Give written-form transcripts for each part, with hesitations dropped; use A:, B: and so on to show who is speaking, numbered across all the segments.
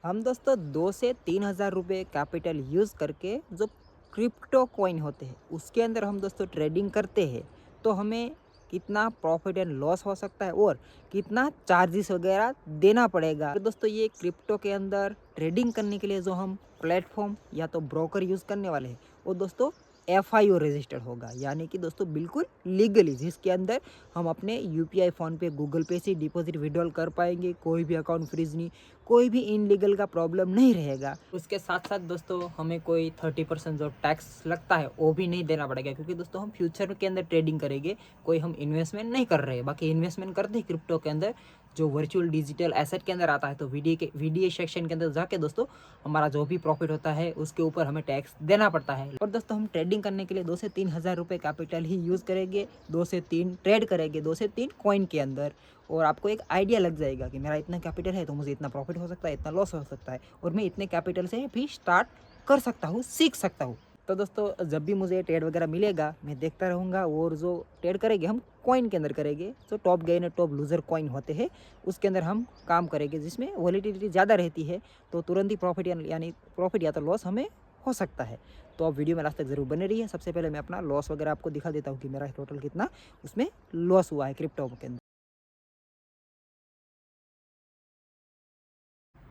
A: हम दोस्तों 2 से 3 हज़ार रुपये कैपिटल यूज़ करके जो क्रिप्टो कॉइन होते हैं उसके अंदर हम दोस्तों ट्रेडिंग करते हैं। तो हमें कितना प्रॉफिट एंड लॉस हो सकता है और कितना चार्जेस वगैरह देना पड़ेगा। तो दोस्तों ये क्रिप्टो के अंदर ट्रेडिंग करने के लिए जो हम प्लेटफॉर्म या तो ब्रोकर यूज़ करने वाले हैं वो दोस्तों FIO रजिस्टर्ड होगा, यानी कि दोस्तों बिल्कुल लीगली, जिसके अंदर हम अपने UPI फ़ोन पे गूगल पे से डिपॉजिट विड्रॉल कर पाएंगे। कोई भी अकाउंट फ्रीज नहीं, कोई भी इनलीगल का प्रॉब्लम नहीं रहेगा। उसके साथ साथ दोस्तों हमें कोई 30% जो टैक्स लगता है वो भी नहीं देना पड़ेगा, क्योंकि दोस्तों हम फ्यूचर के अंदर ट्रेडिंग करेंगे, कोई हम इन्वेस्टमेंट नहीं कर रहे। बाकी इन्वेस्टमेंट करते हैं क्रिप्टो के अंदर जो वर्चुअल डिजिटल एसेट के अंदर आता है, तो VDA सेक्शन के अंदर जाके दोस्तों हमारा जो भी प्रॉफिट होता है उसके ऊपर हमें टैक्स देना पड़ता है। और दोस्तों हम ट्रेडिंग करने के लिए 2 से 3 हज़ार रुपये कैपिटल ही यूज़ करेंगे, 2 से 3 ट्रेड करेंगे 2 से 3 कॉइन के अंदर, और आपको एक आइडिया लग जाएगा कि मेरा इतना कैपिटल है तो मुझे इतना प्रॉफिट हो सकता है, इतना लॉस हो सकता है, और मैं इतने कैपिटल से भी स्टार्ट कर सकता हूँ, सीख सकता हूँ। तो दोस्तों जब भी मुझे ट्रेड वगैरह मिलेगा मैं देखता रहूँगा, और जो ट्रेड करेंगे हम कॉइन के अंदर करेंगे, जो top gainer top loser coin होते हैं उसके अंदर हम काम करेंगे, जिसमें वॉलीटिलिटी ज़्यादा रहती है, तो तुरंत ही प्रॉफिट यानी प्रॉफिट या तो लॉस हमें हो सकता है। तो आप वीडियो में लास्ट तक ज़रूर बने रहिए। सबसे पहले मैं अपना लॉस वगैरह आपको दिखा देता हूँ कि मेरा टोटल कितना उसमें लॉस हुआ है क्रिप्टो के अंदर।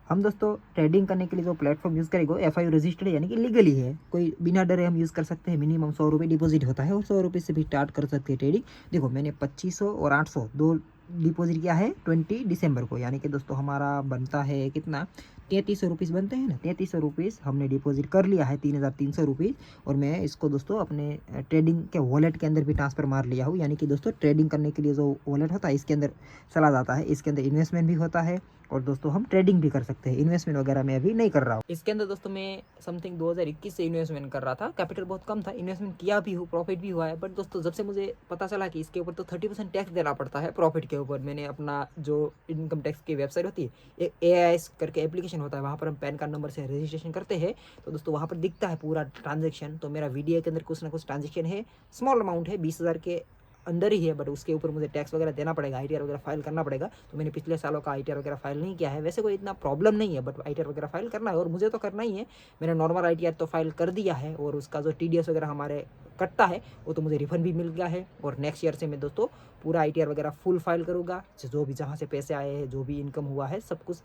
A: हम दोस्तों ट्रेडिंग करने के लिए जो प्लेटफॉर्म यूज़ करेंगे वो FIO रजिस्टर्ड यानी कि लीगली है, कोई बिना डरे हम यूज़ कर सकते हैं। मिनिमम 100 रुपये डिपॉजिट होता है और 100 रुपये से भी स्टार्ट कर सकते हैं ट्रेडिंग। देखो मैंने 2500 और 800 दो डिपॉजिट किया है 20 दिसंबर को, यानी कि दोस्तों हमारा बनता है कितना, 3300 रुपीज़ बनते हैं ना। 3300 रुपीज़ हमने डिपॉजिट कर लिया है, 3300 रुपीज़, और मैं इसको दोस्तों अपने ट्रेडिंग के वॉलेट के अंदर भी ट्रांसफ़र मार लिया हूँ। यानी कि दोस्तों ट्रेडिंग करने के लिए जो वॉलेट होता है इसके अंदर चला जाता है, इसके अंदर इन्वेस्टमेंट भी होता है और दोस्तों हम ट्रेडिंग भी कर सकते हैं। इन्वेस्टमेंट वगैरह मैं अभी नहीं कर रहा हूँ इसके अंदर। दोस्तों मैं समथिंग 2021 से इन्वेस्टमेंट कर रहा था, कैपिटल बहुत कम था, इन्वेस्टमेंट किया भी हूँ, प्रॉफिट भी हुआ है। बट दोस्तों जब से मुझे पता चला कि इसके ऊपर तो 30% टैक्स देना पड़ता है प्रॉफिट के ऊपर, मैंने अपना जो इनकम टैक्स की वेबसाइट होती है, एक AIS करके एप्लीकेशन होता है, वहाँ पर हम पैन कार्ड नंबर से रजिस्ट्रेशन करते हैं, तो दोस्तों वहाँ पर दिखता है पूरा ट्रांजेक्शन। तो मेरा VDA के अंदर कुछ ना कुछ ट्रांजेक्शन है, स्मॉल अमाउंट है, 20,000 के अंदर ही है, बट उसके ऊपर मुझे टैक्स वगैरह देना पड़ेगा, ITR वगैरह फाइल करना पड़ेगा। तो मैंने पिछले सालों का ITR वगैरह फाइल नहीं किया है। वैसे कोई इतना प्रॉब्लम नहीं है, बट ITR वगैरह फाइल करना है और मुझे तो करना ही है। मैंने नॉर्मल ITR तो फाइल कर दिया है, और उसका जो TDS वगैरह हमारे कटता है वो तो मुझे रिफंड भी मिल गया है। और नेक्स्ट ईयर से मैं दोस्तों पूरा ITR वगैरह फुल फाइल करूँगा, जो भी जहाँ से पैसे आए हैं, जो भी इनकम हुआ है, सब कुछ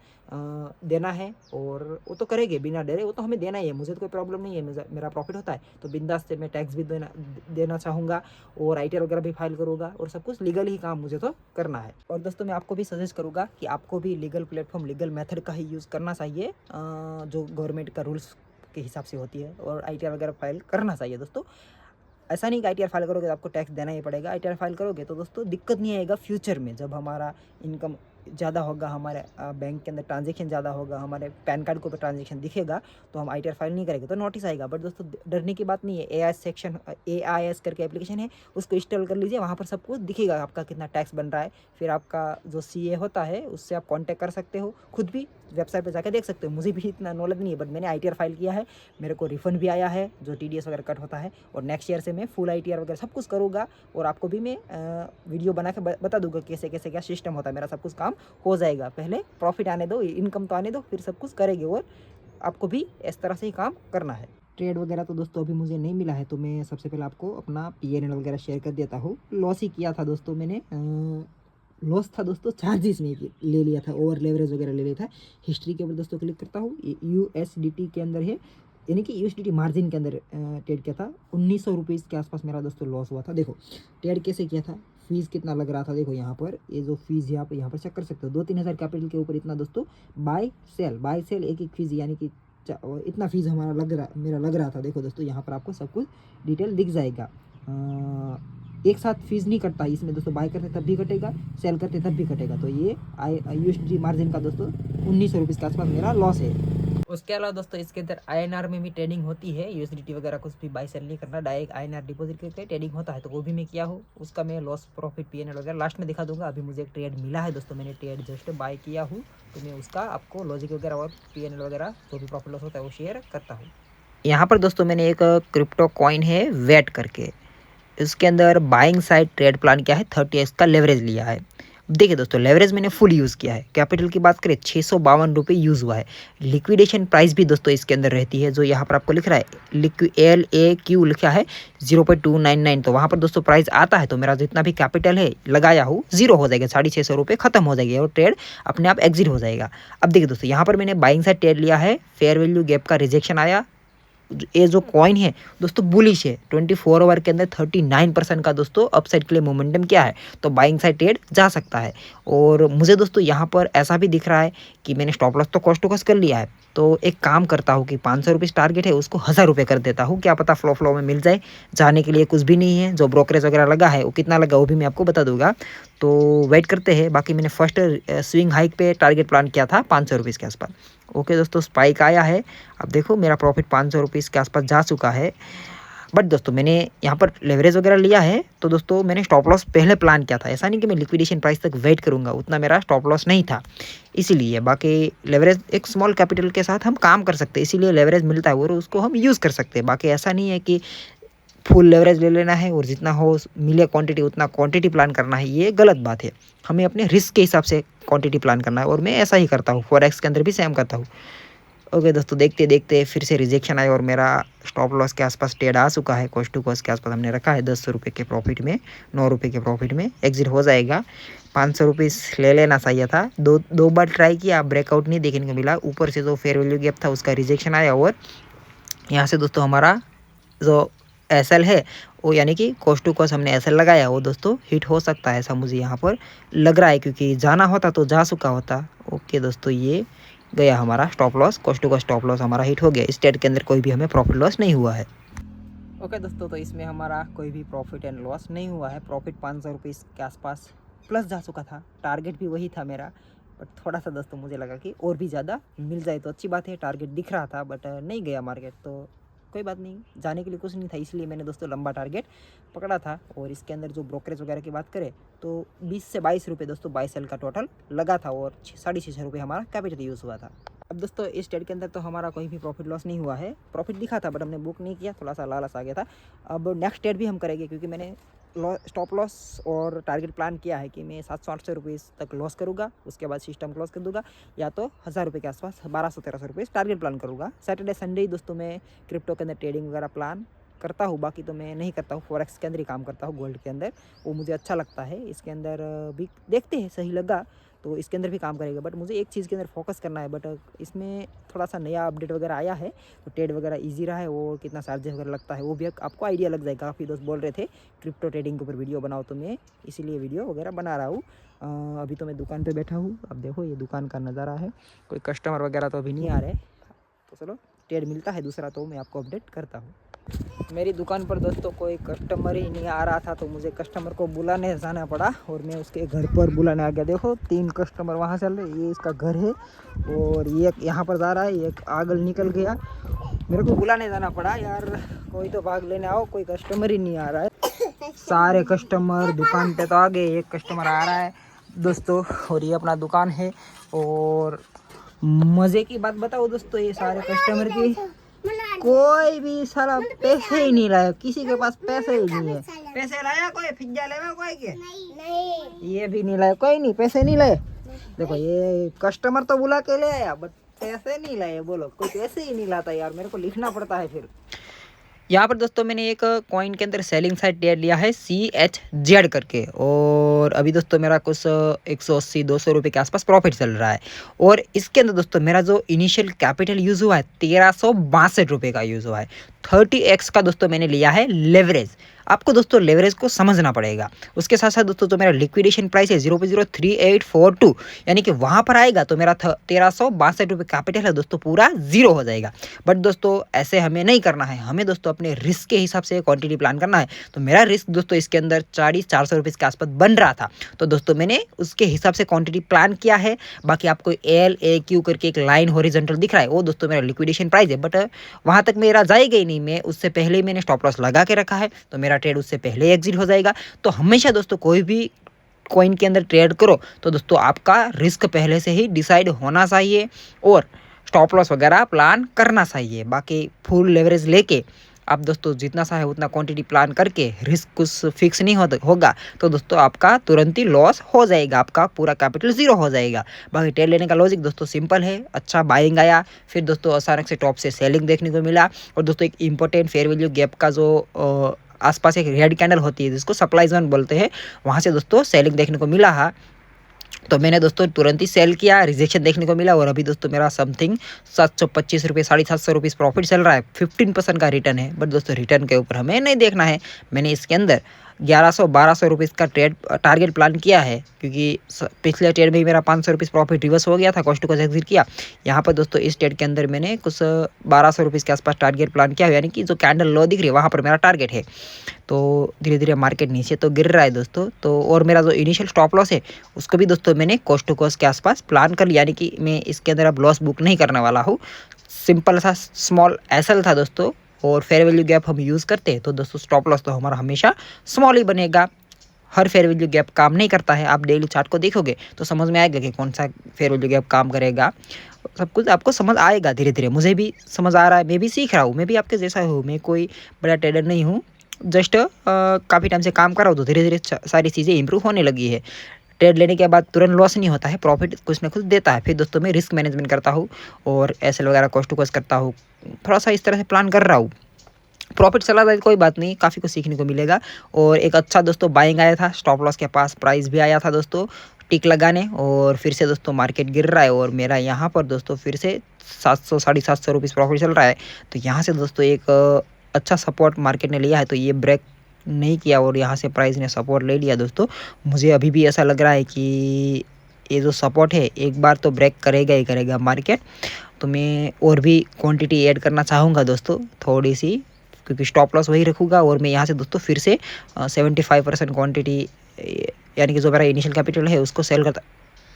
A: देना है। और वो तो करेंगे बिना डरे, वो तो हमें देना ही है, मुझे तो कोई प्रॉब्लम नहीं है, मेरा प्रॉफिट होता है तो बिंदास से मैं टैक्स भी देना चाहूँगा, और ITR वगैरह भी फाइल करूँगा, और सब कुछ लीगल ही काम मुझे तो करना है। और दोस्तों मैं आपको भी सजेस्ट करूँगा कि आपको भी लीगल प्लेटफॉर्म, लीगल मेथड का ही यूज़ करना चाहिए, जो गवर्नमेंट का रूल्स के हिसाब से होती है, और ITR वगैरह फाइल करना चाहिए दोस्तों। ऐसा नहीं कि ITR फाइल करोगे तो आपको टैक्स देना ही पड़ेगा। ITR फाइल करोगे तो दोस्तों दिक्कत नहीं आएगा फ्यूचर में, जब हमारा इनकम ज़्यादा होगा, हमारे बैंक के अंदर ट्रांजेक्शन ज़्यादा होगा, हमारे पैन कार्ड के ऊपर ट्रांजेक्शन दिखेगा, तो हम ITR फाइल नहीं करेंगे तो नोटिस आएगा। बट दोस्तों डरने की बात नहीं है, AIS करके एप्लीकेशन है, उसको इंस्टॉल कर लीजिए, वहाँ पर सब कुछ दिखेगा आपका कितना टैक्स बन रहा है। फिर आपका जो CA होता है उससे आप कॉन्टैक्ट कर सकते हो, खुद भी वेबसाइट पर जाकर देख सकते हो। मुझे भी इतना नॉलेज नहीं है, बट मैंने ITR फाइल किया है, मेरे को रिफंड भी आया है जो TDS वगैरह कट होता है, और नेक्स्ट ईयर से मैं फुल ITR वगैरह सब कुछ करूँगा, और आपको भी मैं वीडियो बना के बता दूंगा कैसे कैसे क्या सिस्टम होता है। मेरा सब कुछ काम हो जाएगा, पहले प्रॉफिट आने दो, इनकम तो आने दो, फिर सब कुछ करेंगे, और आपको भी इस तरह से ही काम करना है। ट्रेड वगैरह तो दोस्तों अभी मुझे नहीं मिला है, तो मैं सबसे पहले आपको अपना PNL वगैरह शेयर कर देता हूँ। लॉस ही किया था दोस्तों मैंने, लॉस था दोस्तों, चार्जेस में ले लिया था, ओवर लेवरेज वगैरह ले लिया था। हिस्ट्री के ऊपर दोस्तों क्लिक करता हूँ, USDT के अंदर है, यानी कि USDT मार्जिन के अंदर ट्रेड किया था। 1900 रुपीज़ के आसपास मेरा दोस्तों लॉस हुआ था। देखो ट्रेड कैसे किया था, फीस कितना लग रहा था, देखो यहाँ पर ये जो फीस है आप यहाँ पर चेक कर सकते हो, 2-3 हज़ार कैपिटल के ऊपर इतना दोस्तों बाय सेल एक फीस, यानी कि इतना फीस हमारा मेरा लग रहा था। देखो दोस्तों यहाँ पर आपको सब कुछ डिटेल दिख जाएगा। एक साथ फीस नहीं कटता इसमें दोस्तों, बाय करते तब भी कटेगा, सेल करते तब भी कटेगा। तो ये USD मार्जिन का दोस्तों 1900 रुपीज़ के आसपास मेरा लॉस है। उसके अलावा दोस्तों इसके अंदर INR में भी ट्रेडिंग होती है, USDT वगैरह कुछ भी बाय सेल नहीं करना, डायरेक्ट INR डिपॉजिट करके ट्रेडिंग होता है, तो वो भी मैं किया हूँ। उसका मैं लॉस प्रॉफिट PNL वगैरह लास्ट में दिखा दूंगा। अभी मुझे एक ट्रेड मिला है दोस्तों, मैंने ट्रेड जस्ट बाय किया हूँ, तो मैं उसका आपको लॉजिक वगैरह और PNL वगैरह जो भी प्रॉफिट लॉस होता है वो शेयर करता हूँ। यहाँ पर दोस्तों मैंने एक क्रिप्टो कॉइन है वेट करके, इसके अंदर बाइंग साइड ट्रेड प्लान किया है, 30x का लेवरेज लिया है। देखिए दोस्तों, लेवरेज मैंने फुल यूज़ किया है। कैपिटल की बात करें 652 रुपये यूज़ हुआ है। लिक्विडेशन प्राइस भी दोस्तों इसके अंदर रहती है, जो यहाँ पर आपको लिख रहा है LAQ लिखा है 0.299, तो वहाँ पर दोस्तों प्राइस आता है तो मेरा जितना भी कैपिटल है लगाया हूँ जीरो हो जाएगा, 650 रुपये खत्म हो जाएगी और ट्रेड अपने आप एग्जिट हो जाएगा। अब देखिए दोस्तों, यहाँ पर मैंने बाइंग साइड ट्रेड लिया है, फेयर वैल्यू गैप का रिजेक्शन आया। ये जो कॉइन है दोस्तों बुलिश है, 24 आवर के अंदर 39% का दोस्तों अपसाइड के लिए मोमेंटम क्या है, तो बाइंग साइड ट्रेड जा सकता है। और मुझे दोस्तों यहाँ पर ऐसा भी दिख रहा है कि मैंने स्टॉप लॉस तो कॉस्ट टू कॉस्ट कर लिया है, तो एक काम करता हूँ कि 500 रुपीज़ टारगेट है उसको 1000 रुपये कर देता हूँ, क्या पता फ्लो में मिल जाए। जाने के लिए कुछ भी नहीं है, जो ब्रोकरेज वगैरह लगा है वो कितना लगा वो भी मैं आपको बता दूंगा, तो वेट करते हैं। बाकी मैंने फर्स्ट स्विंग हाइक पे टारगेट प्लान किया था 500 रुपीज़ के आसपास। ओके दोस्तों, स्पाइक आया है। अब देखो मेरा प्रॉफिट 500 रुपीज़ के आसपास जा चुका है। बट दोस्तों मैंने यहाँ पर लेवरेज वगैरह लिया है, तो दोस्तों मैंने स्टॉप लॉस पहले प्लान किया था, ऐसा नहीं कि मैं लिक्विडेशन प्राइस तक वेट करूँगा, उतना मेरा स्टॉप लॉस नहीं था इसीलिए। बाकी लेवरेज एक स्मॉल कैपिटल के साथ हम काम कर सकते हैं, इसीलिए लेवरेज मिलता है और उसको हम यूज़ कर सकते हैं। बाकी ऐसा नहीं है कि फुल लेवरेज ले लेना है और जितना हो मिले क्वांटिटी उतना क्वांटिटी प्लान करना है, ये गलत बात है। हमें अपने रिस्क के हिसाब से क्वांटिटी प्लान करना है और मैं ऐसा ही करता हूँ, फॉरेक्स के अंदर भी सेम करता हूँ। ओके दोस्तों, देखते देखते फिर से रिजेक्शन आया और मेरा स्टॉप लॉस के आसपास ट्रेड आ चुका है। कॉस्ट टू कॉस्ट के आसपास हमने रखा है 10 रुपये के प्रॉफिट में, 9 रुपये के प्रॉफिट में एग्जिट हो जाएगा। 500 रुपीज़ ले लेना चाहिए था, दो बार ट्राई किया, ब्रेकआउट नहीं देखने को मिला। ऊपर से जो फेयर वैल्यू गैप था उसका रिजेक्शन आया और यहाँ से दोस्तों हमारा जो SL है वो यानी कि कॉस्ट टू कॉस्ट हमने SL लगाया वो दोस्तों हिट हो सकता है, ऐसा मुझे यहाँ पर लग रहा है, क्योंकि जाना होता तो जा चुका होता। ओके दोस्तों, ये गया हमारा stop loss, cost to cost stop loss हमारा हिट हो गया। इस ट्रेड के अंदर कोई भी हमें प्रॉफिट लॉस नहीं हुआ है। ओके दोस्तों, तो इसमें हमारा कोई भी प्रॉफिट एंड लॉस नहीं हुआ है। प्रॉफिट 500 रुपीज़ के आसपास प्लस जा चुका था, टारगेट भी वही था मेरा, बट थोड़ा सा दोस्तों मुझे लगा कि और भी ज़्यादा मिल जाए तो अच्छी बात है। टारगेट दिख रहा था बट नहीं गया मार्केट, तो कोई बात नहीं, जाने के लिए कुछ नहीं था, इसलिए मैंने दोस्तों लंबा टारगेट पकड़ा था। और इसके अंदर जो ब्रोकरेज वगैरह की बात करें तो 20 से 22 रुपये दोस्तों बाई सेल का टोटल लगा था और 6.5 रुपये हमारा कैपिटल यूज़ हुआ था। अब दोस्तों इस ट्रेड के अंदर तो हमारा कोई भी प्रॉफिट लॉस नहीं हुआ है, प्रॉफिट दिखा था बट हमने बुक नहीं किया, थोड़ा सा लालच आ गया था। अब नेक्स्ट ट्रेड भी हम करेंगे, क्योंकि मैंने स्टॉप लॉस और टारगेट प्लान किया है कि मैं 700-800 रुपीज़ तक लॉस करूँगा, उसके बाद सिस्टम क्लोज कर दूँगा, या तो 1000 रुपये के आसपास 1200-1300 रुपये टारगेट प्लान करूँगा। सैटरडे संडे ही दोस्तों मैं क्रिप्टो के अंदर ट्रेडिंग वगैरह प्लान करता हूँ, बाकी तो मैं नहीं करता हूँ। फॉरेक्स के अंदर ही काम करता हूँ, गोल्ड के अंदर, वो मुझे अच्छा लगता है। इसके अंदर भी देखते हैं, सही लगा तो इसके अंदर भी काम करेगा, बट मुझे एक चीज़ के अंदर फोकस करना है। बट इसमें थोड़ा सा नया अपडेट वगैरह आया है तो ट्रेड वगैरह इजी रहा है, वो कितना चार्जेस वगैरह लगता है वो भी आपको आइडिया लग जाएगा। काफ़ी दोस्त बोल रहे थे क्रिप्टो ट्रेडिंग के ऊपर वीडियो बनाओ, तो मैं इसीलिए वीडियो वगैरह बना रहा हूँ। अभी तो मैं दुकान पर बैठा हूँ, अब देखो ये दुकान का नज़ारा है, कोई कस्टमर वगैरह तो अभी नहीं आ रहे, तो चलो ट्रेड मिलता है दूसरा तो मैं आपको अपडेट करता हूँ। मेरी दुकान पर दोस्तों कोई कस्टमर ही नहीं आ रहा था, तो मुझे कस्टमर को बुलाने जाना पड़ा और मैं उसके घर पर बुलाने आ गया। देखो 3 कस्टमर वहाँ चल रहे, ये इसका घर है और ये यहाँ पर जा रहा है, एक आगल निकल गया, मेरे को बुलाने जाना पड़ा। यार कोई तो भाग लेने आओ, कोई कस्टमर ही नहीं आ रहा है। सारे कस्टमर दुकान पे तो आ गए, एक कस्टमर आ रहा है दोस्तों और ये अपना दुकान है। और मज़े की बात बताओ दोस्तों, ये सारे कस्टमर की कोई भी सारा पैसे ही नहीं लाया, किसी के पास पैसे ही नहीं है। पैसे लाया कोई, पिज्जा लेवा कोई के नहीं, ये भी नहीं लाया, कोई नहीं पैसे नहीं लाए। देखो ये कस्टमर तो बुला के ले आया बट पैसे नहीं लाए, बोलो कोई पैसे ही नहीं लाता यार, मेरे को लिखना पड़ता है फिर। यहाँ पर दोस्तों मैंने एक कॉइन के अंदर सेलिंग साइड ट्रेड लिया है CHZ करके, और अभी दोस्तों मेरा कुछ 180-200 रुपये के आसपास प्रॉफिट चल रहा है। और इसके अंदर दोस्तों मेरा जो इनिशियल कैपिटल यूज़ हुआ है 1362 रुपये का यूज़ हुआ है। 30x का दोस्तों मैंने लिया है लेवरेज। आपको दोस्तों लेवरेज को समझना पड़ेगा। उसके साथ साथ दोस्तों जो मेरा लिक्विडेशन प्राइस है 0.03842, यानी कि वहाँ पर आएगा तो मेरा 1362 रुपये कैपिटल है दोस्तों पूरा जीरो हो जाएगा। बट दोस्तों ऐसे हमें नहीं करना है, हमें दोस्तों अपने रिस्क के हिसाब से क्वांटिटी प्लान करना है। तो मेरा रिस्क दोस्तों इसके अंदर 400 रुपये के आसपास बन रहा था, तो दोस्तों मैंने उसके हिसाब से क्वांटिटी प्लान किया है। बाकी आपको LAQ करके एक लाइन हॉरिजॉन्टल दिख रहा है, वो दोस्तों मेरा लिक्विडेशन प्राइस है, बट वहाँ तक मेरा जाएगा ही नहीं, मैं उससे पहले ही मैंने स्टॉप लॉस लगा के रखा है, तो मेरा ट्रेड उससे पहले एग्जिट हो जाएगा। तो हमेशा दोस्तों कोई भी कॉइन के अंदर ट्रेड करो तो दोस्तों आपका रिस्क पहले से ही डिसाइड होना चाहिए और स्टॉप लॉस वगैरह प्लान करना चाहिए। बाकी फुल लेवरेज लेके आप दोस्तों जितना सा है उतना क्वांटिटी प्लान करके रिस्क कुछ फिक्स नहीं होगा तो दोस्तों आपका तुरंत ही लॉस हो जाएगा, आपका पूरा कैपिटल ज़ीरो हो जाएगा। बाकी ट्रेड लेने का लॉजिक दोस्तों सिंपल है। अच्छा बाइंग आया, फिर दोस्तों अचानक से टॉप से सेलिंग देखने को मिला, और दोस्तों एक इंपॉर्टेंट फेयर वैल्यू गैप का जो आसपास एक रेड कैंडल होती है जिसको सप्लाई जोन बोलते हैं, वहाँ से दोस्तों सेलिंग देखने को मिला है। तो मैंने दोस्तों तुरंत ही सेल किया, रिजेक्शन देखने को मिला, और अभी दोस्तों मेरा समथिंग 725 रुपये 750 रुपये प्रॉफिट चल रहा है। 15% का रिटर्न है, बट दोस्तों रिटर्न के ऊपर हमें नहीं देखना है। मैंने इसके अंदर 1100-1200 रुपीज़ का ट्रेड टारगेट प्लान किया है, क्योंकि पिछले ट्रेड में ही मेरा 500 रुपीज़ प्रॉफिट रिवर्स हो गया था, कॉस्ट टू कॉस्ट एग्जिट किया। यहाँ पर दोस्तों इस ट्रेड के अंदर मैंने कुछ 1200 रुपीज़ के आसपास टारगेट प्लान किया है, यानी कि जो कैंडल लो दिख रही है वहाँ पर मेरा टारगेट है। तो धीरे धीरे मार्केट नीचे तो गिर रहा है दोस्तों, तो और मेरा जो इनिशियल स्टॉप लॉस है उसको भी दोस्तों मैंने कॉस्ट टू कॉस्ट के आसपास प्लान कर लिया, यानी कि मैं इसके अंदर अब लॉस बुक नहीं करने वाला हूँ। सिंपल सा स्मॉल एसएल था दोस्तों, और फेयर वैल्यू गैप हम यूज़ करते हैं तो दोस्तों स्टॉप लॉस तो हमारा हमेशा स्मॉल ही बनेगा। हर फेयर वैल्यू गैप काम नहीं करता है, आप डेली चार्ट को देखोगे तो समझ में आएगा कि कौन सा फेयर वैल्यू गैप काम करेगा। सब कुछ आपको समझ आएगा धीरे धीरे, मुझे भी समझ आ रहा है, मैं भी सीख रहा हूँ, मैं भी आपके जैसा हूँ, मैं कोई बड़ा ट्रेडर नहीं हूँ, जस्ट काफ़ी टाइम से काम कर रहा हूँ, तो धीरे धीरे सारी चीज़ें इंप्रूव होने लगी है। ट्रेड लेने के बाद तुरंत लॉस नहीं होता है, प्रॉफिट कुछ ना कुछ देता है। फिर दोस्तों मैं रिस्क मैनेजमेंट करता हूँ और एसएल वगैरह कॉस्ट टू कॉस्ट करता हूँ, थोड़ा सा इस तरह से प्लान कर रहा हूँ। प्रॉफिट चला जाए कोई बात नहीं, काफ़ी कुछ सीखने को मिलेगा। और एक अच्छा दोस्तों बाइंग आया था, स्टॉप लॉस के पास प्राइस भी आया था दोस्तों टिक लगाने, और फिर से दोस्तों मार्केट गिर रहा है, और मेरा यहाँ पर दोस्तों फिर से 700-750 रुपीज़ प्रॉफिट चल रहा है। तो यहाँ से दोस्तों एक अच्छा सपोर्ट मार्केट ने लिया है, तो ये ब्रेक नहीं किया और यहाँ से प्राइस ने सपोर्ट ले लिया दोस्तों। मुझे अभी भी ऐसा लग रहा है कि ये जो सपोर्ट है एक बार तो ब्रेक करेगा ही करेगा मार्केट। तो मैं और भी क्वांटिटी ऐड करना चाहूँगा दोस्तों थोड़ी सी, क्योंकि स्टॉप लॉस वही रखूँगा, और मैं यहाँ से दोस्तों फिर से 75% क्वांटिटी, यानी कि जो मेरा इनिशियल कैपिटल है उसको सेल करता।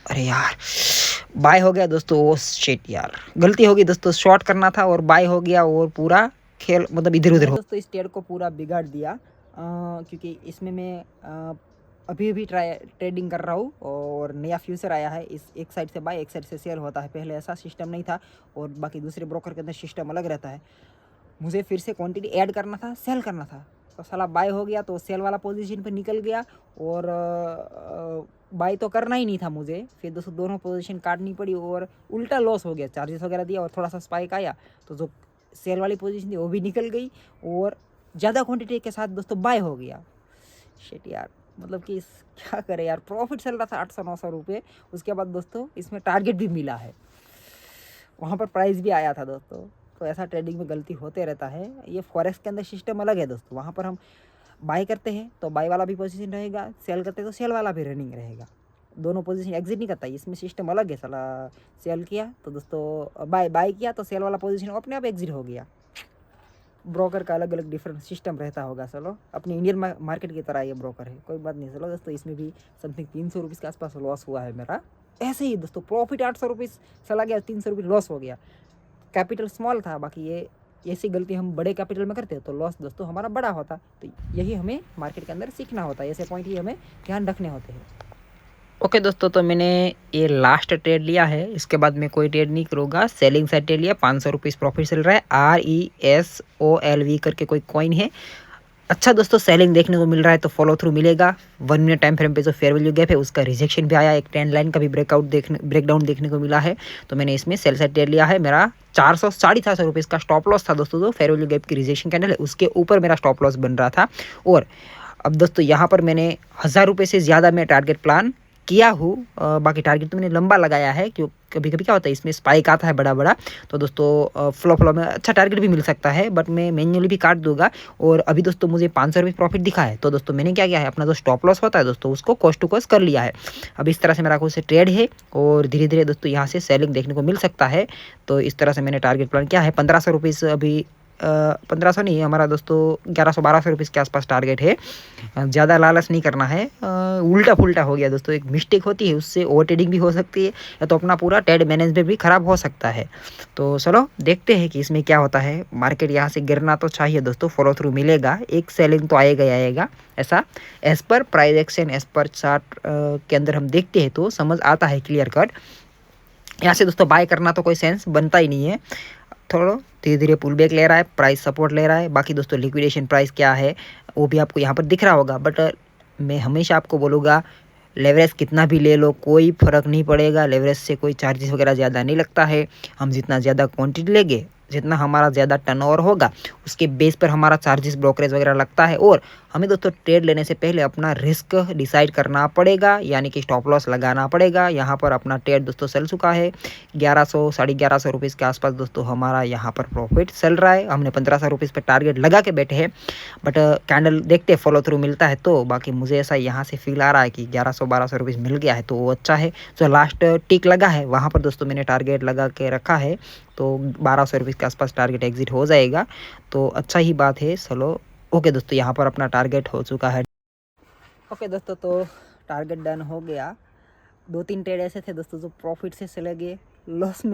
A: अरे यार बाय हो गया दोस्तों, ओ शिट यार, गलती होगी दोस्तों, शॉर्ट करना था और बाय हो गया, और पूरा खेल मतलब इधर उधर हो दोस्तों। इस ट्रेड को पूरा बिगाड़ दिया, क्योंकि इसमें मैं अभी भी ट्रेडिंग कर रहा हूँ, और नया फ्यूचर आया है, इस एक साइड से बाय एक साइड से सेल होता है, पहले ऐसा सिस्टम नहीं था, और बाकी दूसरे ब्रोकर के अंदर सिस्टम अलग रहता है। मुझे फिर से क्वांटिटी ऐड करना था, सेल करना था, तो साला बाय हो गया, तो सेल वाला पोजीशन पे निकल गया, और बाय तो करना ही नहीं था मुझे। फिर दोस्तों दोनों पोजीशन काटनी पड़ी, और उल्टा लॉस हो गया, चार्जेस वगैरह दिया और थोड़ा सा स्पाइक आया, तो जो सेल वाली पोजीशन थी वो भी निकल गई, और ज़्यादा क्वांटिटी के साथ दोस्तों बाय हो गया। शिट यार, मतलब कि क्या करें यार, प्रॉफिट चल रहा था 800-900 रुपये, उसके बाद दोस्तों इसमें टारगेट भी मिला है, वहाँ पर प्राइस भी आया था दोस्तों। तो ऐसा ट्रेडिंग में गलती होते रहता है। ये फॉरेक्स के अंदर सिस्टम अलग है दोस्तों, वहाँ पर हम बाय करते हैं तो बाय वाला भी पोजीशन रहेगा, सेल करते हैं तो सेल वाला भी रनिंग रहेगा, दोनों पोजीशन एग्जिट नहीं करता, इसमें सिस्टम अलग है। साला सेल किया तो दोस्तों बाय किया तो सेल वाला पोजीशन अपने आप एग्जिट हो गया। ब्रोकर का अलग अलग डिफरेंट सिस्टम रहता होगा, चलो अपनी इंडियन मार्केट की तरह ये ब्रोकर है, कोई बात नहीं। चलो दोस्तों इसमें भी समथिंग 300 रुपीज़ के आसपास लॉस हुआ है मेरा। ऐसे ही दोस्तों प्रॉफिट 800 रुपीज़ चला गया, 300 रुपये लॉस हो गया, कैपिटल स्मॉल था। बाकी ये ऐसी गलती हम बड़े कैपिटल में करते हैं तो लॉस दोस्तों हमारा बड़ा होता। तो यही हमें मार्केट के अंदर सीखना होता है, ऐसे पॉइंट ही हमें ध्यान रखने होते हैं। ओके दोस्तों, तो मैंने ये लास्ट ट्रेड लिया है, इसके बाद मैं कोई ट्रेड नहीं करूँगा। सेलिंग साइड ट्रेड लिया, 500 रुपीज़ प्रॉफिट चल रहा है। RESOLV करके कोई कॉइन है। अच्छा दोस्तों सेलिंग देखने को मिल रहा है, तो फॉलो थ्रू मिलेगा। 1 मिनट टाइम फ्रेम पे जो फेयर वैल्यू गैप है उसका रिजेक्शन भी आया, एक ट्रेंड लाइन का भी ब्रेकडाउन देखने को मिला है। तो मैंने इसमें सेल साइड ट्रेड लिया है। मेरा 400-450 रुपीज़ का स्टॉप लॉस था दोस्तों, जो फेयर वैल्यू गैप की रिजेक्शन कैंडल है उसके ऊपर मेरा स्टॉप लॉस बन रहा था। और अब दोस्तों यहाँ पर मैंने 1000 रुपये से ज़्यादा मैं टारगेट प्लान किया हूँ। बाकी टारगेट तो मैंने लंबा लगाया है, क्यों कभी कभी क्या होता है इसमें स्पाइक आता है बड़ा बड़ा, तो दोस्तों फ्लो में अच्छा टारगेट भी मिल सकता है, बट मैं मैन्युअली भी काट दूंगा। और अभी दोस्तों मुझे 500 रुपये प्रॉफिट दिखा है, तो दोस्तों मैंने क्या किया है, अपना जो स्टॉप लॉस होता है दोस्तों उसको कॉस्ट टू कॉस्ट कर लिया है। अब इस तरह से मेरा कुछ ट्रेड है, और धीरे धीरे दोस्तों यहाँ से सेलिंग देखने को मिल सकता है। तो इस तरह से मैंने टारगेट प्लान किया है। 1500 रुपीज़ अभी 1500 नहीं, हमारा दोस्तों 1100-1200 रुपीज़ के आसपास टारगेट है। ज़्यादा लालच नहीं करना है, उल्टा फुल्टा हो गया दोस्तों, एक मिस्टेक होती है उससे ओवर ट्रेडिंग भी हो सकती है, या तो अपना पूरा ट्रेड मैनेजमेंट भी ख़राब हो सकता है। तो चलो देखते हैं कि इसमें क्या होता है। मार्केट यहाँ से गिरना तो चाहिए दोस्तों, फॉलो थ्रू मिलेगा, एक सेलिंग तो आएगा ही आएगा। ऐसा as per price action, as per chart के अंदर हम देखते हैं तो समझ आता है क्लियर कट। यहाँ से दोस्तों बाय करना तो कोई सेंस बनता ही नहीं है। थोड़ा धीरे धीरे पुल बैक ले रहा है, प्राइस सपोर्ट ले रहा है। बाकी दोस्तों लिक्विडेशन प्राइस क्या है वो भी आपको यहाँ पर दिख रहा होगा। बट मैं हमेशा आपको बोलूँगा, लेवरेज कितना भी ले लो कोई फ़र्क नहीं पड़ेगा। लेवरेज से कोई चार्जेस वगैरह ज़्यादा नहीं लगता है। हम जितना ज़्यादा क्वांटिटी लेंगे, जितना हमारा ज़्यादा टर्नओवर होगा, उसके बेस पर हमारा चार्जेस ब्रोकरेज वगैरह लगता है। और हमें दोस्तों ट्रेड लेने से पहले अपना रिस्क डिसाइड करना पड़ेगा, यानी कि स्टॉप लॉस लगाना पड़ेगा। यहाँ पर अपना ट्रेड दोस्तों चल चुका है 1100 1150 रुपीज़ के आसपास दोस्तों हमारा यहाँ पर प्रॉफिट चल रहा है। हमने 1500 रुपीज़ पर टारगेट लगा के बैठे हैं, बट कैंडल देखते फॉलो थ्रू मिलता है तो। बाकी मुझे ऐसा यहाँ से फील आ रहा है कि 1100 1200 रुपीज़ मिल गया है तो वो अच्छा है। जो लास्ट टिक लगा है वहाँ पर दोस्तों मैंने टारगेट लगा के रखा है, तो 1200 रुपीज़ के आसपास टारगेट एग्जिट हो जाएगा तो अच्छा ही बात है। चलो ओके दोस्तों, यहाँ पर अपना टारगेट हो चुका है। ओके दोस्तों, तो टारगेट डन हो गया। 2-3 ट्रेड ऐसे थे दोस्तों जो प्रॉफिट से चले गए, लॉस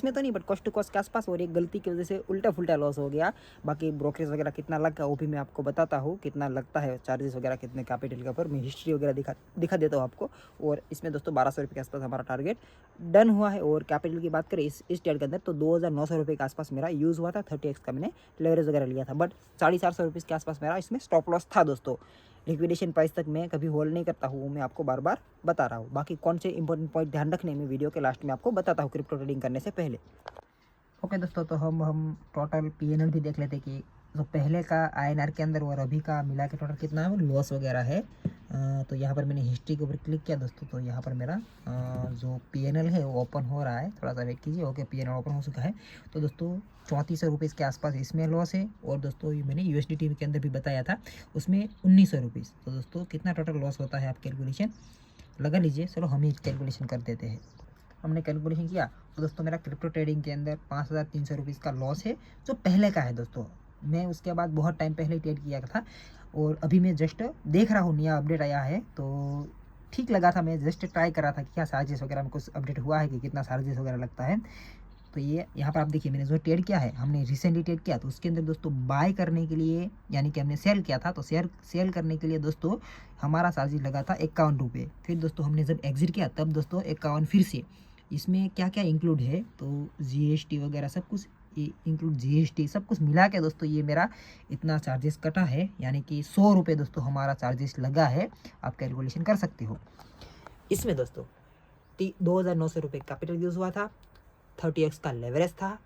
A: में तो नहीं, बट कॉस्ट टू कॉस्ट के आसपास, और एक गलती की वजह से उल्टा फुल्टा लॉस हो गया। बाकी ब्रोकरेज वगैरह कितना लगा वो भी मैं आपको बताता हूँ, कितना लगता है चार्जेस वगैरह कितने कैपिटल के ऊपर। मैं हिस्ट्री वगैरह दिखा देता हूँ आपको। और इसमें दोस्तों 1200 रुपये के आसपास हमारा टारगेट डन हुआ है। और कैपिटल की बात करें इस ट्रेड के अंदर तो 2900 रुपये के आसपास मेरा यूज़ हुआ था। 30x का मैंने लेवरेज वगैरह लिया था, बट 450 रुपीज़ के आसपास मेरा इसमें स्टॉप लॉस था दोस्तों। लिक्विडेशन प्राइस तक मैं कभी होल्ड नहीं करता हूँ, वो मैं आपको बार बार बता रहा हूँ। बाकी कौन से इंपॉर्टेंट पॉइंट ध्यान रखने में वीडियो के लास्ट में आपको बताता हूँ क्रिप्टो ट्रेडिंग करने से पहले। ओके दोस्तों, तो हम टोटल पीएनएल भी देख लेते कि जो पहले का आईएनआर के अंदर और अभी का मिला के टोटल कितना है, वो लॉस वगैरह है। तो यहाँ पर मैंने हिस्ट्री के ऊपर क्लिक किया दोस्तों, तो यहाँ पर मेरा जो पीएनएल है वो ओपन हो रहा है। थोड़ा सा वेट कीजिए। ओके, पीएनएल ओपन हो चुका है। तो दोस्तों 3400 रुपीज़ के आसपास इसमें लॉस है। और दोस्तों ये मैंने यूएसडीटी के अंदर भी बताया था, उसमें 1900 रुपीज़। तो दोस्तों कितना टोटल लॉस होता है आप कैलकुलेशन लगा लीजिए। चलो हम ही कैलकुलेशन कर देते हैं। हमने कैलकुलेशन किया तो दोस्तों मेरा क्रिप्टो ट्रेडिंग के अंदर 5300 रुपीज़ का लॉस है, जो पहले का है दोस्तों। मैं उसके बाद बहुत टाइम पहले ट्रेड किया था, और अभी मैं जस्ट देख रहा हूँ नया अपडेट आया है तो ठीक लगा था। मैं जस्ट ट्राई कर रहा था कि क्या चार्जेस वगैरह में कुछ अपडेट हुआ है कि कितना चार्जेस वगैरह लगता है। तो ये यहाँ पर आप देखिए, मैंने जो ट्रेड किया है, हमने रिसेंटली ट्रेड किया तो उसके अंदर दोस्तों बाय करने के लिए, यानी कि हमने सेल किया था, तो सेल करने के लिए दोस्तों हमारा चार्जेस लगा था 51 रुपये। फिर दोस्तों हमने जब एग्जिट किया तब दोस्तों 51 फिर से। इसमें क्या क्या इंक्लूड है तो जीएसटी वगैरह सब कुछ इंक्लूड, जीएसटी सब कुछ मिला के दोस्तों ये मेरा इतना चार्जेस कटा है, यानी कि 100 रुपये दोस्तों हमारा चार्जेस लगा है। आप कैलकुलेशन कर सकते हो। इसमें दोस्तों 2900 रुपये कैपिटल यूज़ हुआ था, 30x का लेवरेज था।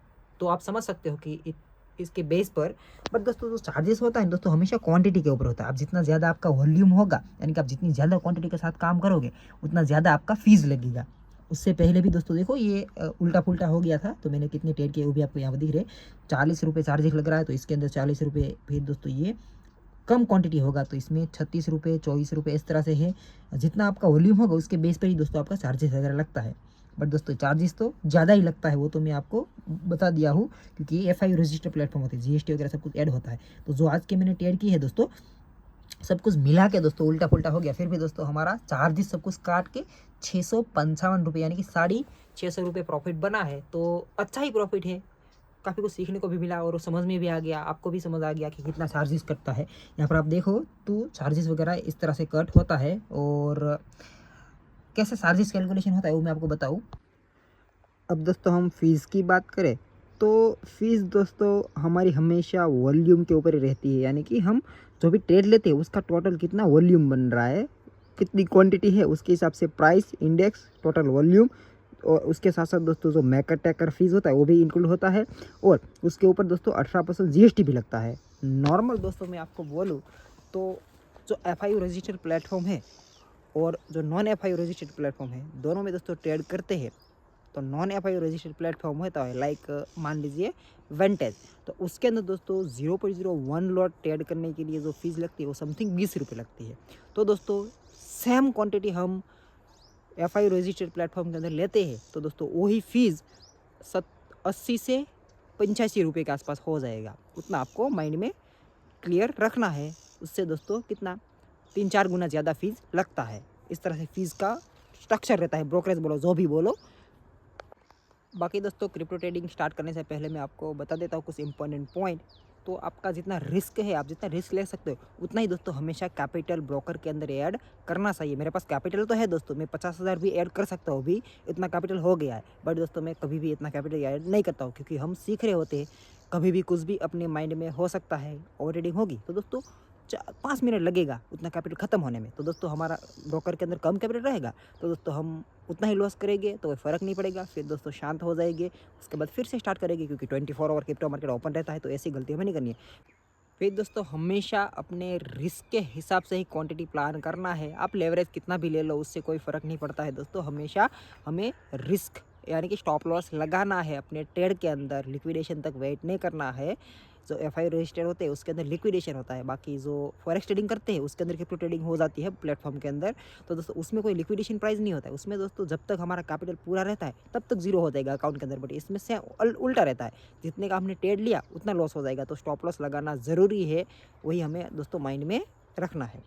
A: तो आप समझ सकते हो कि इसके बेस पर। बट दोस्तों जो चार्जेस होता है दोस्तों हमेशा क्वांटिटी के ऊपर होता है। आप जितना ज़्यादा आपका वॉल्यूम होगा, यानी कि आप जितनी ज़्यादा क्वांटिटी के साथ काम करोगे, उतना ज़्यादा आपका फीस लगेगा। उससे पहले भी दोस्तों देखो ये उल्टा पुल्टा हो गया था, तो मैंने कितने ट्रेड किए वो भी आपको यहाँ पर दिख रहे। 40 रुपये चार्जेस लग रहा है, तो इसके अंदर 40 रुपये। फिर दोस्तों ये कम क्वांटिटी होगा तो इसमें 36 रुपये 24 रुपये इस तरह से है। जितना आपका वॉल्यूम होगा उसके बेस पर ही दोस्तों आपका चार्जेस वगैरह लगता है। बट दोस्तों चार्जेस तो ज़्यादा ही लगता है, वो तो मैं आपको बता दिया हूँ, क्योंकि ये FIU रजिस्टर प्लेटफॉर्म होते हैं, जीएसटी वगैरह सब कुछ ऐड होता है। तो जो आज के मैंने ट्रेड की है दोस्तों, सब कुछ मिला के दोस्तों उल्टा पुल्टा हो गया। फिर भी दोस्तों हमारा चार्जेस सब कुछ काट के 655 रुपये, यानी कि 650 रुपये प्रॉफिट बना है। तो अच्छा ही प्रॉफिट है। काफ़ी कुछ सीखने को भी मिला और समझ में भी आ गया, आपको भी समझ आ गया कि कितना चार्जेस कटता है। यहाँ पर आप देखो तो चार्जेस वगैरह इस तरह से कट होता है। और कैसे चार्जेस कैलकुलेशन होता है वो मैं आपको बताऊँ। अब दोस्तों हम फ़ीस की बात करें तो फ़ीस दोस्तों हमारी हमेशा वॉल्यूम के ऊपर ही रहती है, यानी कि हम जो भी ट्रेड लेते हैं उसका टोटल कितना वॉल्यूम बन रहा है, कितनी क्वांटिटी है, उसके हिसाब से प्राइस इंडेक्स टोटल वॉल्यूम। और उसके साथ साथ दोस्तों जो मैकर टैकर फीस होता है वो भी इंक्लूड होता है। और उसके ऊपर दोस्तों 18% जीएसटी भी लगता है। नॉर्मल दोस्तों मैं आपको बोलूँ तो जो FIU रजिस्टर्ड प्लेटफॉर्म है और जो नॉन FIU रजिस्टर्ड प्लेटफॉर्म है, दोनों में दोस्तों ट्रेड करते हैं। तो नॉन FIU रजिस्टर्ड प्लेटफॉर्म होता है लाइक मान लीजिए वेंटेज, तो उसके अंदर दोस्तों 0.01 लॉट ट्रेड करने के लिए जो फीस लगती है वो समथिंग 20 रुपये लगती है। तो दोस्तों सेम क्वांटिटी हम FIU रजिस्टर्ड प्लेटफॉर्म के अंदर लेते हैं तो दोस्तों वही फीस 80 से 85 रुपये के आसपास हो जाएगा। उतना आपको माइंड में क्लियर रखना है। उससे दोस्तों कितना 3-4 गुना ज़्यादा फीस लगता है। इस तरह से फीस का स्ट्रक्चर रहता है, ब्रोकरेज बोलो जो भी बोलो। बाकी दोस्तों क्रिप्टो ट्रेडिंग स्टार्ट करने से पहले मैं आपको बता देता हूँ कुछ इंपॉर्टेंट पॉइंट तो आपका जितना रिस्क है, आप जितना रिस्क ले सकते हो उतना ही दोस्तों हमेशा कैपिटल ब्रोकर के अंदर ऐड करना चाहिए। मेरे पास कैपिटल तो है दोस्तों, मैं 50,000 भी ऐड कर सकता हूँ, अभी इतना कैपिटल हो गया है, बट दोस्तों मैं कभी भी इतना कैपिटल ऐड नहीं करता हूँ, क्योंकि हम सीख रहे होते हैं, कभी भी कुछ भी अपने माइंड में हो सकता है, ओवर ट्रेडिंग होगी तो दोस्तों 5 मिनट लगेगा उतना कैपिटल ख़त्म होने में। तो दोस्तों हमारा ब्रोकर के अंदर कम कैपिटल रहेगा तो दोस्तों हम उतना ही लॉस करेंगे, तो कोई फ़र्क नहीं पड़ेगा। फिर दोस्तों शांत हो जाएंगे, उसके बाद फिर से स्टार्ट करेंगे, क्योंकि 24 आवर क्रिप्टो मार्केट ओपन रहता है, तो ऐसी गलती हमें नहीं करनी है। फिर दोस्तों हमेशा अपने रिस्क के हिसाब से ही क्वांटिटी प्लान करना है। आप लेवरेज कितना भी ले लो, उससे कोई फ़र्क नहीं पड़ता है दोस्तों। हमेशा हमें रिस्क यानी कि स्टॉप लॉस लगाना है अपने ट्रेड के अंदर, लिक्विडेशन तक वेट नहीं करना है। जो एफआई रजिस्टर्ड होते हैं उसके अंदर लिक्विडेशन होता है, बाकी जो फॉरेक्स ट्रेडिंग करते हैं उसके अंदर क्रिप्टो ट्रेडिंग हो जाती है प्लेटफॉर्म के अंदर, तो दोस्तों उसमें कोई लिक्विडेशन प्राइस नहीं होता है। उसमें दोस्तों जब तक हमारा कैपिटल पूरा रहता है तब तक जीरो हो जाएगा अकाउंट के अंदर, बट इसमें से उल्टा रहता है, जितने का हमने ट्रेड लिया उतना लॉस हो जाएगा। तो स्टॉप लॉस लगाना ज़रूरी है, वही हमें दोस्तों माइंड में रखना है।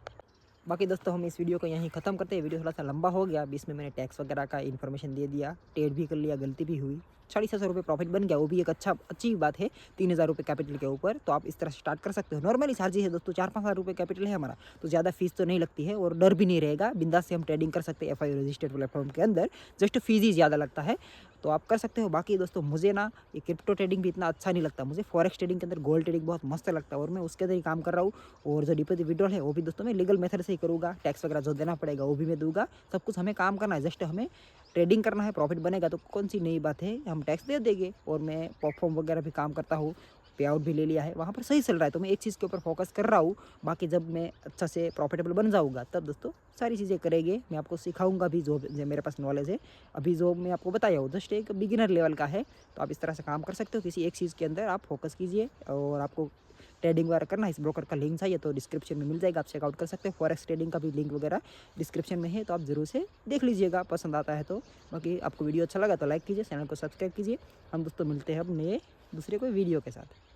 A: बाकी दोस्तों हम इस वीडियो को यहीं ख़त्म करते हैं। वीडियो थोड़ा सा लंबा हो गया, बीच में मैंने टैक्स वगैरह का इन्फॉर्मेशन दे दिया, ट्रेड भी कर लिया, गलती भी हुई, 750 रुपये प्रॉफिट बन गया, वो भी एक अच्छी बात है 3000 रुपये कैपिटल के ऊपर। तो आप इस तरह स्टार्ट कर सकते हो। नॉर्मली चार्जेस है दोस्तों 4-5 हज़ार रुपये कैपिटल है हमारा, तो ज़्यादा फीस तो नहीं लगती है और डर भी नहीं रहेगा, बिंदास से हम ट्रेडिंग कर सकते हैं एफआई रजिस्टर्ड प्लेटफॉर्म के अंदर। जस्ट फीस ही ज़्यादा लगता है, तो आप कर सकते हो। बाकी दोस्तों मुझे ना ये क्रिप्टो ट्रेडिंग भी इतना अच्छा नहीं लगता, मुझे फॉरेक्स ट्रेडिंग के अंदर गोल्ड ट्रेडिंग बहुत मस्त लगता है, और मैं उसके अंदर ही काम कर रहा हूँ। और जो डिपॉजिट विड्रॉल है वो भी दोस्तों मैं लीगल मेथड से ही करूँगा, टैक्स वगैरह जो देना पड़ेगा वो भी मैं दूंगा। सब कुछ हमें काम करना है, जस्ट हमें ट्रेडिंग करना है, प्रॉफिट बनेगा तो कौन सी नई बात है, हम टैक्स दे देंगे। और मैं प्लेटफॉर्म वगैरह भी काम करता हूँ, पे आउट भी ले लिया है, वहाँ पर सही चल रहा है, तो मैं एक चीज़ के ऊपर फोकस कर रहा हूँ। बाकी जब मैं अच्छा से प्रॉफिटेबल बन जाऊँगा तब दोस्तों सारी चीज़ें करेंगे, मैं आपको सिखाऊंगा भी जो मेरे पास नॉलेज है। अभी जो मैं आपको बताया हूँ जस्ट एक बिगिनर लेवल का है, तो आप इस तरह से काम कर सकते हो। किसी एक चीज़ के अंदर आप फोकस कीजिए, और आपको ट्रेडिंग वगैरह करना है, इस ब्रोकर का लिंक चाहिए तो डिस्क्रिप्शन में मिल जाएगा, आप चेकआउट कर सकते हो। फॉरेक्स ट्रेडिंग का भी लिंक वगैरह डिस्क्रिप्शन में है, तो आप जरूर से देख लीजिएगा, पसंद आता है तो। बाकी आपको वीडियो अच्छा लगा तो लाइक कीजिए, चैनल को सब्सक्राइब कीजिए। हम दोस्तों मिलते हैं अब नए दूसरे कोई वीडियो के साथ।